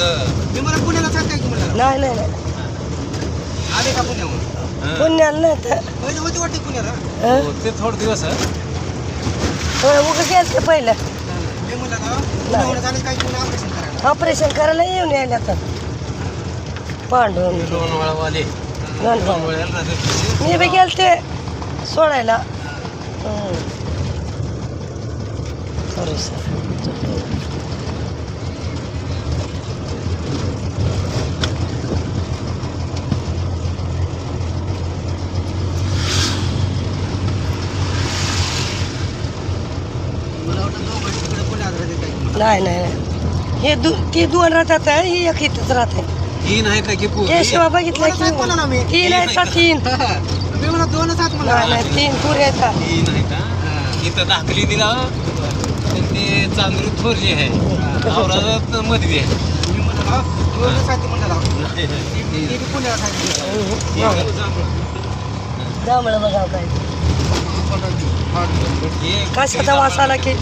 मी मला पुण्याला सांगताय की मला नाही नाही नाही आले का पुण्याहून पुण्याला नाही तर पहिले होती वाटते पुण्याला ते थोडे दिवस उगं गेलं ते पहिलं मी म्हणलं ना पुण्याहून झाले काय पुणे ऑपरेशन करायला ऑपरेशन करायला येऊन यायला तर पांडून लोणवाळावाले मी बी गेलते सोडायला सॉरी सर मला वाटतं दोघं तिकडे पुण्यात राहते काय नाही नाही नाही हे ती दोन राहतात ही एक इथंच राहते तीन आहे का की केशवा बघितलं दोनच आहेत म्हणा ना मी. की तीन आहेत का तीन मी म्हणा दोनच आत मला नाही नाही तीन पुरे आहेत का तीन आहे का इथं दाखली दिला ते चांदूर थोरली आहे औरंगाबाद मध्ये आहे मी म्हणलं दोनच आहेत म्हणलं ती बी पुण्याला आहे जांभळं बघा काय कशाचा वास आला की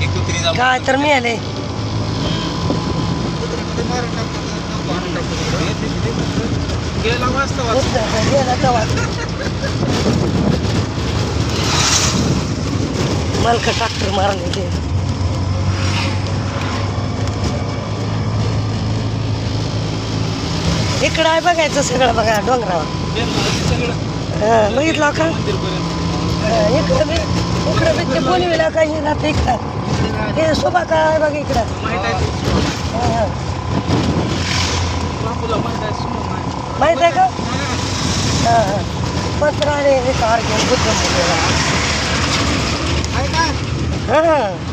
कुत्री जाऊ काय तर मिळाले गेला मस्त गेला तेव्हा मलका ट्रॅक्टर मारले ते इकडं आहे बघायचं सगळं बघा डोंगरावर बघितलं का इकडं बी ते बोलवीला काही राहते इकडं हे शोभा काय बघ इकडं माहित आहे का पत्राने हे कार घेऊन बुद्ध हां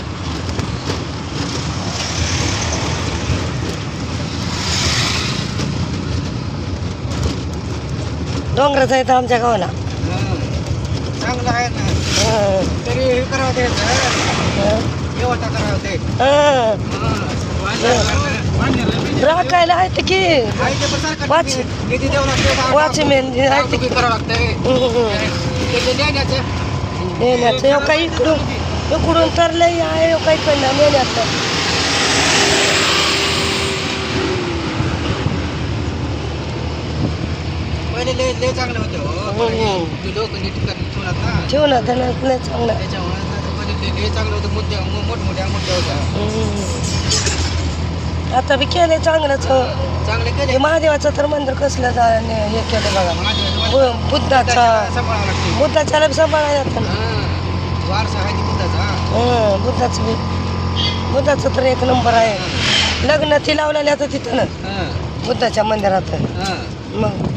डोंगराचं आहे तर आमच्या गावाला चांगलं आहे ना तरी हे करावं ते येवटा करावं ते राखायला आहेत की वाच वॉचमॅन आहेत की करावं लागतंय नेण्याचं एव काही इकडून तर लई आहे काही पण नेण्याचं पहिले लय चांगलं होतं लोक नीट ठेवणार ना ठेवणार त्याला नाही चांगलं त्याच्यामुळे पहिले लय चांगलं होतं मुद्द्या मोठमोठ्या होत्या आता बी केले चांगलंच चांगले केले हे महादेवाचं तर मंदिर कसलं हे केलं बघा बुद्धाचा सांभाळावं लागते बुद्धाच्याला बी सांभाळायला जातं ना वारसा आहे की बुद्धाचा बुद्धाचं बी बुद्धाचं तर एक नंबर आहे लग्न ती लावलेली आता तिथं ना बुद्धाच्या मंदिरात मग